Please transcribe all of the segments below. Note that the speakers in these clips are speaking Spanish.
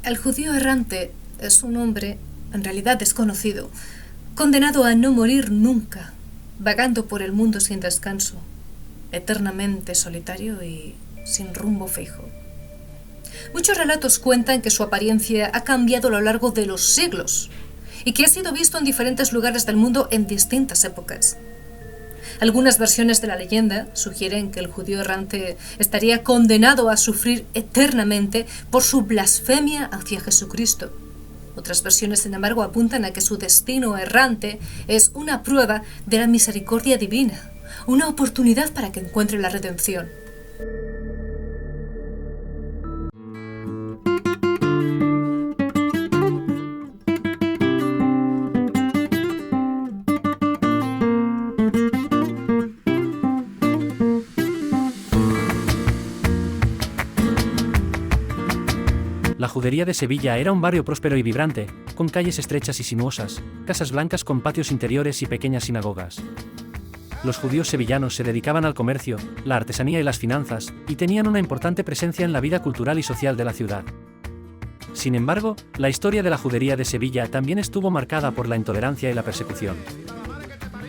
El judío errante es un hombre, en realidad desconocido, condenado a no morir nunca, vagando por el mundo sin descanso, eternamente solitario y sin rumbo fijo. Muchos relatos cuentan que su apariencia ha cambiado a lo largo de los siglos y que ha sido visto en diferentes lugares del mundo en distintas épocas. Algunas versiones de la leyenda sugieren que el judío errante estaría condenado a sufrir eternamente por su blasfemia hacia Jesucristo. Otras versiones, sin embargo, apuntan a que su destino errante es una prueba de la misericordia divina, una oportunidad para que encuentre la redención. La Judería de Sevilla era un barrio próspero y vibrante, con calles estrechas y sinuosas, casas blancas con patios interiores y pequeñas sinagogas. Los judíos sevillanos se dedicaban al comercio, la artesanía y las finanzas, y tenían una importante presencia en la vida cultural y social de la ciudad. Sin embargo, la historia de la Judería de Sevilla también estuvo marcada por la intolerancia y la persecución.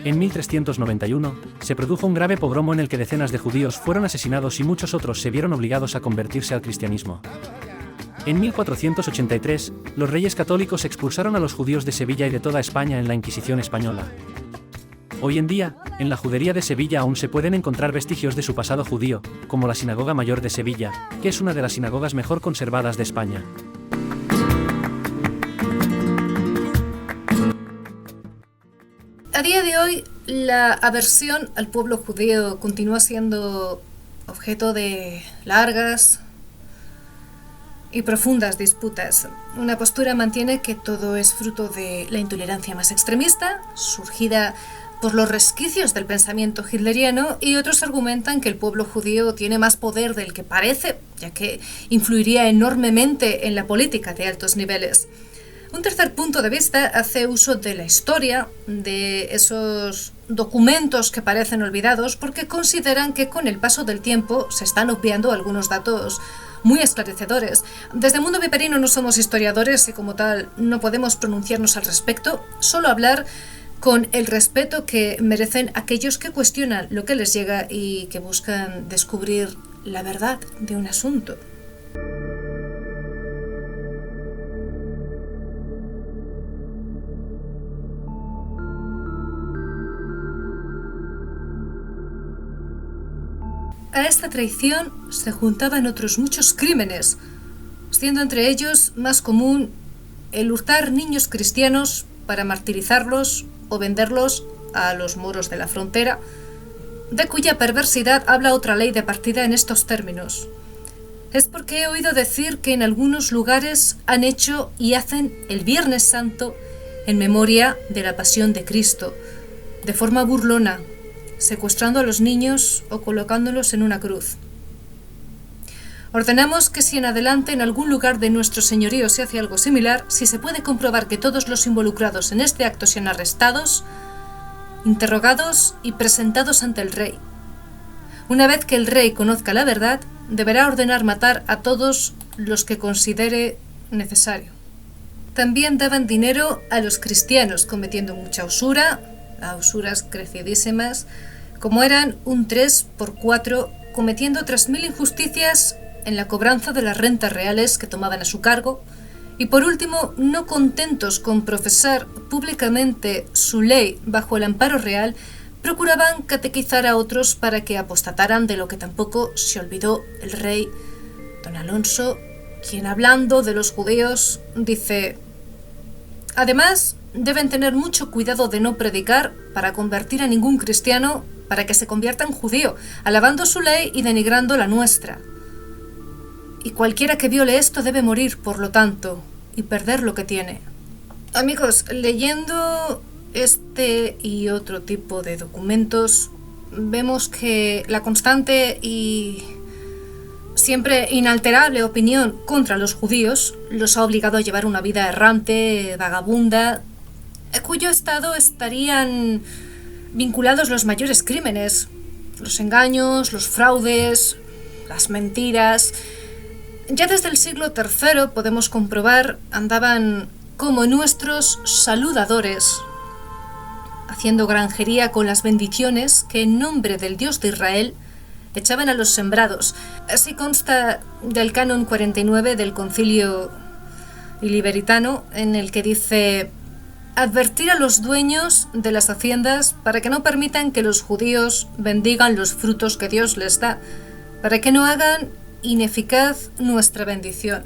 En 1391, se produjo un grave pogromo en el que decenas de judíos fueron asesinados y muchos otros se vieron obligados a convertirse al cristianismo. En 1483, los reyes católicos expulsaron a los judíos de Sevilla y de toda España en la Inquisición española. Hoy en día, en la Judería de Sevilla aún se pueden encontrar vestigios de su pasado judío, como la Sinagoga Mayor de Sevilla, que es una de las sinagogas mejor conservadas de España. A día de hoy, la aversión al pueblo judío continúa siendo objeto de largas y profundas disputas. Una postura mantiene que todo es fruto de la intolerancia más extremista, surgida por los resquicios del pensamiento hitleriano, y otros argumentan que el pueblo judío tiene más poder del que parece, ya que influiría enormemente en la política de altos niveles. Un tercer punto de vista hace uso de la historia, de esos documentos que parecen olvidados, porque consideran que con el paso del tiempo se están obviando algunos datos muy esclarecedores. Desde el mundo viperino no somos historiadores y como tal no podemos pronunciarnos al respecto, solo hablar con el respeto que merecen aquellos que cuestionan lo que les llega y que buscan descubrir la verdad de un asunto. A esta traición se juntaban otros muchos crímenes, siendo entre ellos más común el hurtar niños cristianos para martirizarlos o venderlos a los moros de la frontera, de cuya perversidad habla otra ley de partida en estos términos. Es porque he oído decir que en algunos lugares han hecho y hacen el Viernes Santo en memoria de la Pasión de Cristo, de forma burlona, secuestrando a los niños o colocándolos en una cruz. Ordenamos que si en adelante en algún lugar de nuestro señorío se hace algo similar, si se puede comprobar que todos los involucrados en este acto sean arrestados, interrogados y presentados ante el rey. Una vez que el rey conozca la verdad, deberá ordenar matar a todos los que considere necesario. También daban dinero a los cristianos, cometiendo mucha usura, a usuras crecidísimas, como eran un 3x4, cometiendo 3.000 injusticias en la cobranza de las rentas reales que tomaban a su cargo, y por último, no contentos con profesar públicamente su ley bajo el amparo real, procuraban catequizar a otros para que apostataran, de lo que tampoco se olvidó el rey don Alonso, quien hablando de los judíos dice: además, deben tener mucho cuidado de no predicar para convertir a ningún cristiano para que se convierta en judío, alabando su ley y denigrando la nuestra. Y cualquiera que viole esto debe morir, por lo tanto, y perder lo que tiene. Amigos, leyendo este y otro tipo de documentos, vemos que la constante y siempre inalterable opinión contra los judíos los ha obligado a llevar una vida errante, vagabunda, cuyo estado estarían vinculados los mayores crímenes, los engaños, los fraudes, las mentiras, Ya desde el siglo III podemos comprobar andaban como nuestros saludadores, haciendo granjería con las bendiciones que en nombre del Dios de Israel echaban a los sembrados. Así consta del canon 49 del Concilio Iliberitano, en el que dice: advertir a los dueños de las haciendas para que no permitan que los judíos bendigan los frutos que Dios les da, para que no hagan ineficaz nuestra bendición.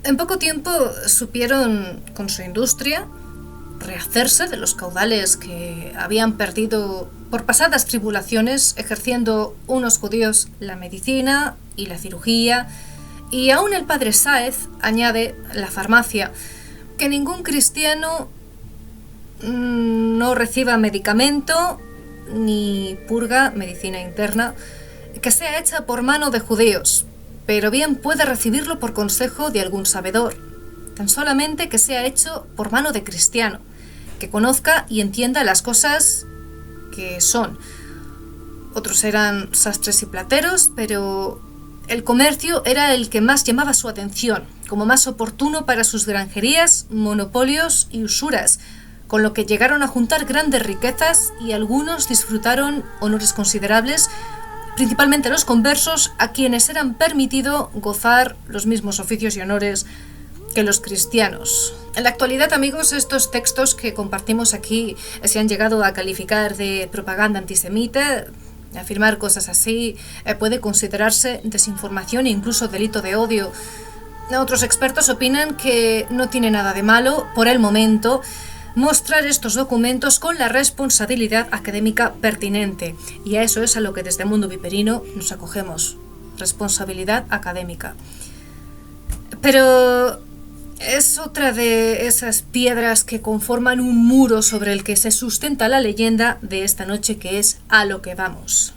En poco tiempo supieron, con su industria, rehacerse de los caudales que habían perdido por pasadas tribulaciones, ejerciendo unos judíos la medicina y la cirugía, y aún el padre Sáez añade la farmacia, que ningún cristiano no reciba medicamento ni purga, medicina interna, que sea hecha por mano de judíos, pero bien puede recibirlo por consejo de algún sabedor, tan solamente que sea hecho por mano de cristiano, que conozca y entienda las cosas que son. Otros eran sastres y plateros, pero el comercio era el que más llamaba su atención, como más oportuno para sus granjerías, monopolios y usuras, con lo que llegaron a juntar grandes riquezas y algunos disfrutaron honores considerables, principalmente los conversos, a quienes eran permitido gozar los mismos oficios y honores que los cristianos. En la actualidad, amigos, estos textos que compartimos aquí se han llegado a calificar de propaganda antisemita. Afirmar cosas así puede considerarse desinformación e incluso delito de odio. Otros expertos opinan que no tiene nada de malo, por el momento, mostrar estos documentos con la responsabilidad académica pertinente. Y a eso es a lo que desde Mundo Viperino nos acogemos. Responsabilidad académica. Pero es otra de esas piedras que conforman un muro sobre el que se sustenta la leyenda de esta noche, que es A lo que vamos.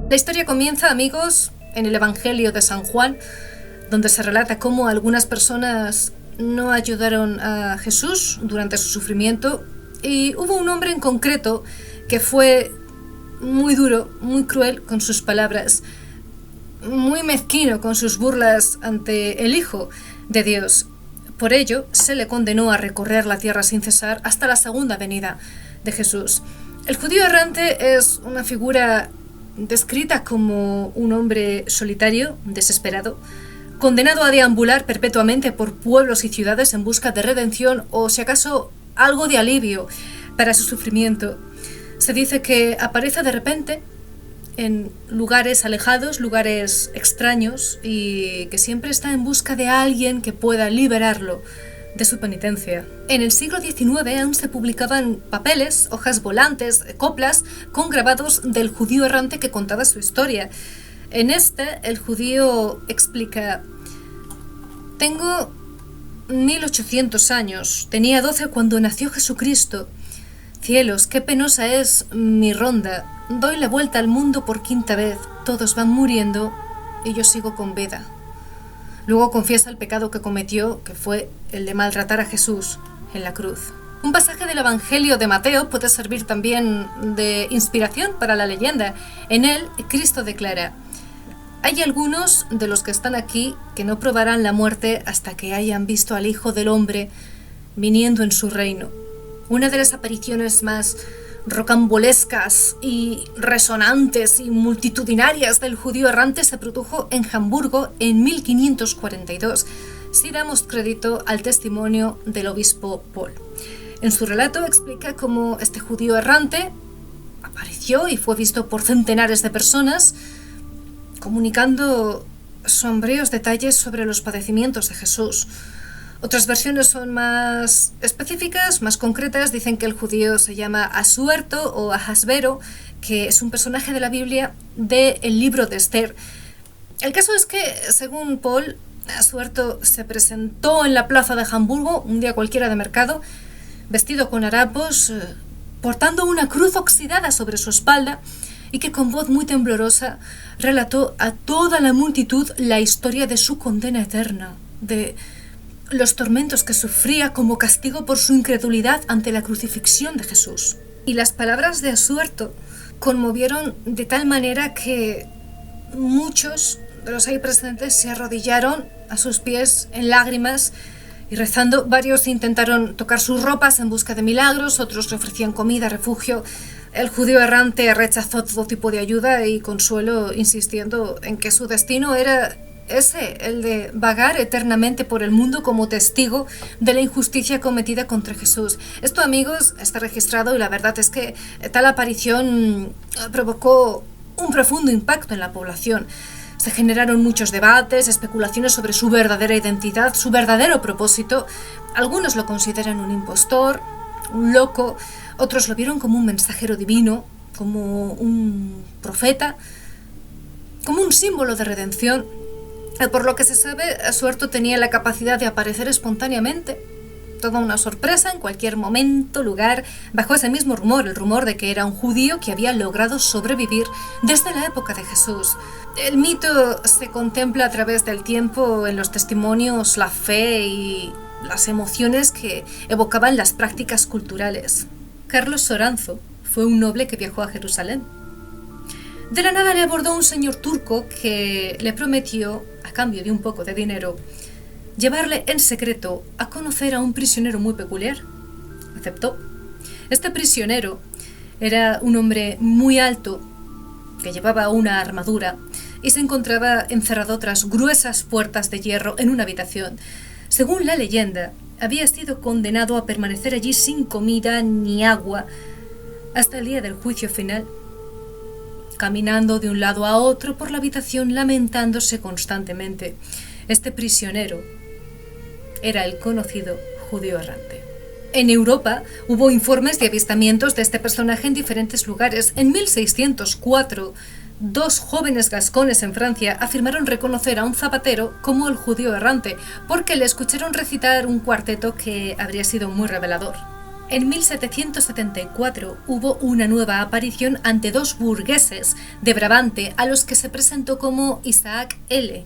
La historia comienza, amigos, en el Evangelio de San Juan, donde se relata cómo algunas personas no ayudaron a Jesús durante su sufrimiento, y hubo un hombre en concreto que fue muy duro, muy cruel con sus palabras, muy mezquino con sus burlas ante el Hijo de Dios. Por ello, se le condenó a recorrer la tierra sin cesar hasta la segunda venida de Jesús. El judío errante es una figura descrita como un hombre solitario, desesperado, condenado a deambular perpetuamente por pueblos y ciudades en busca de redención o, si acaso, algo de alivio para su sufrimiento. Se dice que aparece de repente en lugares alejados, lugares extraños, y que siempre está en busca de alguien que pueda liberarlo de su penitencia. En el siglo XIX aún se publicaban papeles, hojas volantes, coplas, con grabados del judío errante que contaba su historia. En este, el judío explica: tengo 1800 años, tenía 12 cuando nació Jesucristo. Cielos, qué penosa es mi ronda. Doy la vuelta al mundo por quinta vez, todos van muriendo y yo sigo con vida. Luego confiesa el pecado que cometió, que fue el de maltratar a Jesús en la cruz. Un pasaje del Evangelio de Mateo puede servir también de inspiración para la leyenda. En él, Cristo declara: hay algunos de los que están aquí que no probarán la muerte hasta que hayan visto al Hijo del Hombre viniendo en su reino. Una de las apariciones más rocambolescas y resonantes y multitudinarias del judío errante se produjo en Hamburgo en 1542, si damos crédito al testimonio del obispo Paul. En su relato explica cómo este judío errante apareció y fue visto por centenares de personas, comunicando sombríos detalles sobre los padecimientos de Jesús. Otras versiones son más específicas, más concretas. Dicen que el judío se llama Asuerto o Ahasvero, que es un personaje de la Biblia del libro de Esther. El caso es que, según Paul, Asuerto se presentó en la plaza de Hamburgo un día cualquiera de mercado, vestido con harapos, portando una cruz oxidada sobre su espalda, y que con voz muy temblorosa relató a toda la multitud la historia de su condena eterna, de los tormentos que sufría como castigo por su incredulidad ante la crucifixión de Jesús. Y las palabras de Asuerto conmovieron de tal manera que muchos de los ahí presentes se arrodillaron a sus pies en lágrimas y rezando. Varios intentaron tocar sus ropas en busca de milagros, otros le ofrecían comida, refugio. El judío errante rechazó todo tipo de ayuda y consuelo, insistiendo en que su destino era ese, el de vagar eternamente por el mundo como testigo de la injusticia cometida contra Jesús. Esto, amigos, está registrado y la verdad es que tal aparición provocó un profundo impacto en la población. Se generaron muchos debates, especulaciones sobre su verdadera identidad, su verdadero propósito. Algunos lo consideran un impostor, un loco, otros lo vieron como un mensajero divino, como un profeta, como un símbolo de redención. Por lo que se sabe, Asuerto tenía la capacidad de aparecer espontáneamente. Toda una sorpresa en cualquier momento, lugar, bajo ese mismo rumor, el rumor de que era un judío que había logrado sobrevivir desde la época de Jesús. El mito se contempla a través del tiempo en los testimonios, la fe y las emociones que evocaban las prácticas culturales. Carlos Soranzo fue un noble que viajó a Jerusalén. De la nada le abordó un señor turco que le prometió, a cambio de un poco de dinero, llevarle en secreto a conocer a un prisionero muy peculiar. Aceptó. Este prisionero era un hombre muy alto que llevaba una armadura y se encontraba encerrado tras gruesas puertas de hierro en una habitación. Según la leyenda, había sido condenado a permanecer allí sin comida ni agua hasta el día del juicio final, caminando de un lado a otro por la habitación lamentándose constantemente. Este prisionero era el conocido judío errante. En Europa hubo informes de avistamientos de este personaje en diferentes lugares. En 1604, 2 jóvenes gascones en Francia afirmaron reconocer a un zapatero como el judío errante, porque le escucharon recitar un cuarteto que habría sido muy revelador. En 1774 hubo una nueva aparición ante 2 burgueses de Brabante a los que se presentó como Isaac L.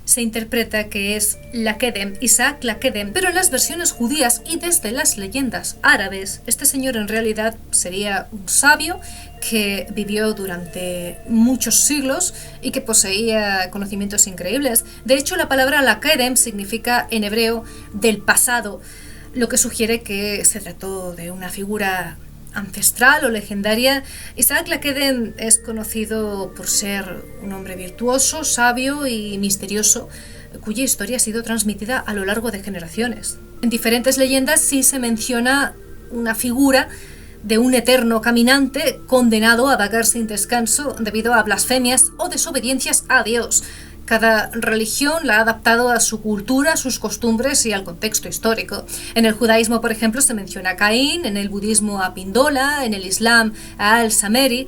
Se interpreta que es Lakedem, Isaac Lakedem, pero en las versiones judías y desde las leyendas árabes, este señor en realidad sería un sabio que vivió durante muchos siglos y que poseía conocimientos increíbles. De hecho, la palabra Lakedem significa en hebreo del pasado, lo que sugiere que se trató de una figura ancestral o legendaria. Isaac Lakedem es conocido por ser un hombre virtuoso, sabio y misterioso, cuya historia ha sido transmitida a lo largo de generaciones. En diferentes leyendas sí se menciona una figura de un eterno caminante condenado a vagar sin descanso debido a blasfemias o desobediencias a Dios. Cada religión la ha adaptado a su cultura, a sus costumbres y al contexto histórico. En el judaísmo, por ejemplo, se menciona a Caín, en el budismo a Pindola, en el islam a Al-Sameri.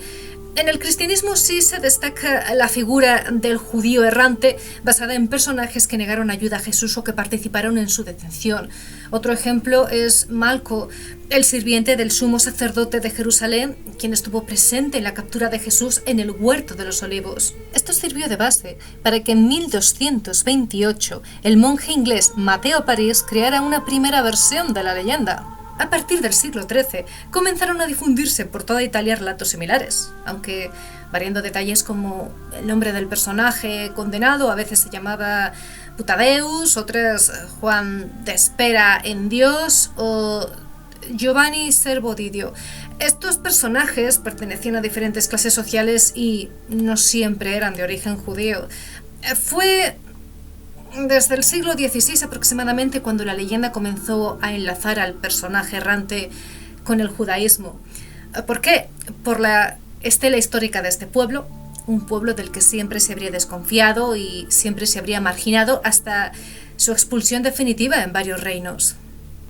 En el cristianismo sí se destaca la figura del judío errante, basada en personajes que negaron ayuda a Jesús o que participaron en su detención. Otro ejemplo es Malco, el sirviente del sumo sacerdote de Jerusalén, quien estuvo presente en la captura de Jesús en el Huerto de los Olivos. Esto sirvió de base para que en 1228 el monje inglés Mateo París creara una primera versión de la leyenda. A partir del siglo XIII comenzaron a difundirse por toda Italia relatos similares, aunque variando detalles como el nombre del personaje condenado, a veces se llamaba Putadeus, otras Juan de Espera en Dios o Giovanni Servo di Dio. Estos personajes pertenecían a diferentes clases sociales y no siempre eran de origen judío. Fue desde el siglo XVI aproximadamente cuando la leyenda comenzó a enlazar al personaje errante con el judaísmo. ¿Por qué? Por la estela histórica de este pueblo, un pueblo del que siempre se habría desconfiado y siempre se habría marginado hasta su expulsión definitiva en varios reinos.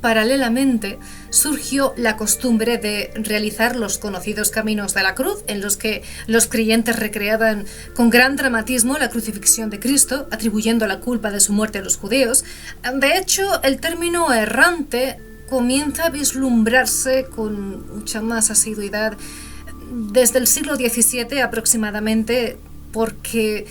Paralelamente, surgió la costumbre de realizar los conocidos caminos de la cruz, en los que los creyentes recreaban con gran dramatismo la crucifixión de Cristo, atribuyendo la culpa de su muerte a los judíos. De hecho, el término errante comienza a vislumbrarse con mucha más asiduidad desde el siglo XVII aproximadamente, porque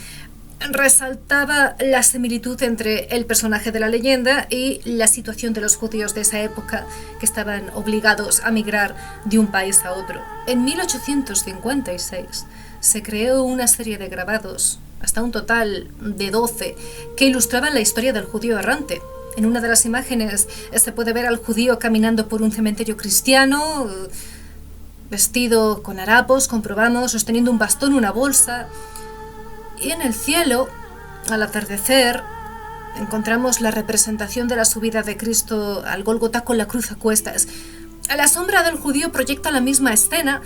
resaltaba la similitud entre el personaje de la leyenda y la situación de los judíos de esa época, que estaban obligados a migrar de un país a otro. En 1856 se creó una serie de grabados, hasta un total de 12, que ilustraban la historia del judío errante. En una de las imágenes se puede ver al judío caminando por un cementerio cristiano, vestido con harapos, comprobamos, sosteniendo un bastón, una bolsa. Y en el cielo, al atardecer, encontramos la representación de la subida de Cristo al Gólgota con la cruz a cuestas. La sombra del judío proyecta la misma escena,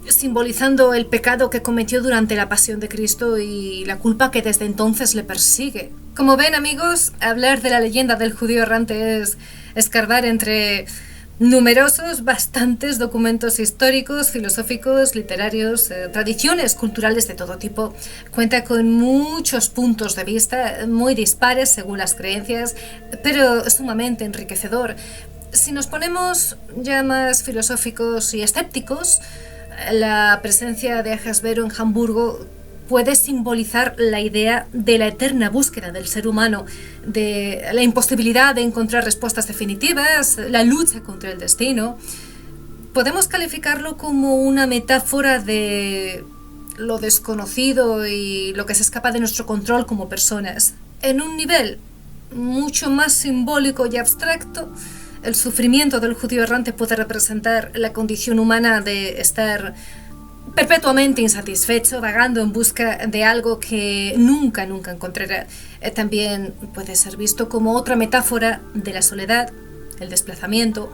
simbolizando el pecado que cometió durante la pasión de Cristo y la culpa que desde entonces le persigue. Como ven, amigos, hablar de la leyenda del judío errante es escarbar entre numerosos, bastantes documentos históricos, filosóficos, literarios, tradiciones culturales de todo tipo. Cuenta con muchos puntos de vista, muy dispares según las creencias, pero sumamente enriquecedor. Si nos ponemos ya más filosóficos y escépticos, la presencia de Ahasverus en Hamburgo puede simbolizar la idea de la eterna búsqueda del ser humano, de la imposibilidad de encontrar respuestas definitivas, la lucha contra el destino. Podemos calificarlo como una metáfora de lo desconocido y lo que se escapa de nuestro control como personas. En un nivel mucho más simbólico y abstracto, el sufrimiento del judío errante puede representar la condición humana de estar perpetuamente insatisfecho, vagando en busca de algo que nunca encontrará. También puede ser visto como otra metáfora de la soledad, el desplazamiento,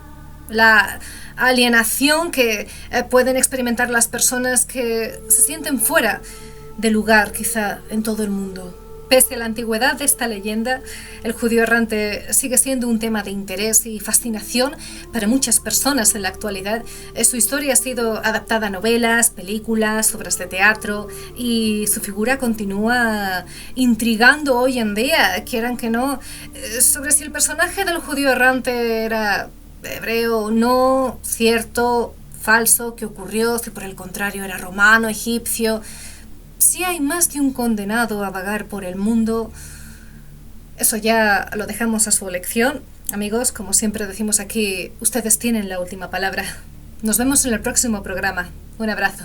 la alienación que pueden experimentar las personas que se sienten fuera de lugar, quizá en todo el mundo. Pese a la antigüedad de esta leyenda, el judío errante sigue siendo un tema de interés y fascinación para muchas personas en la actualidad. Su historia ha sido adaptada a novelas, películas, obras de teatro, y su figura continúa intrigando hoy en día, quieran que no, sobre si el personaje del judío errante era hebreo o no, cierto, falso, qué ocurrió, si por el contrario era romano, egipcio. Si hay más de un condenado a vagar por el mundo, eso ya lo dejamos a su elección. Amigos, como siempre decimos aquí, ustedes tienen la última palabra. Nos vemos en el próximo programa. Un abrazo.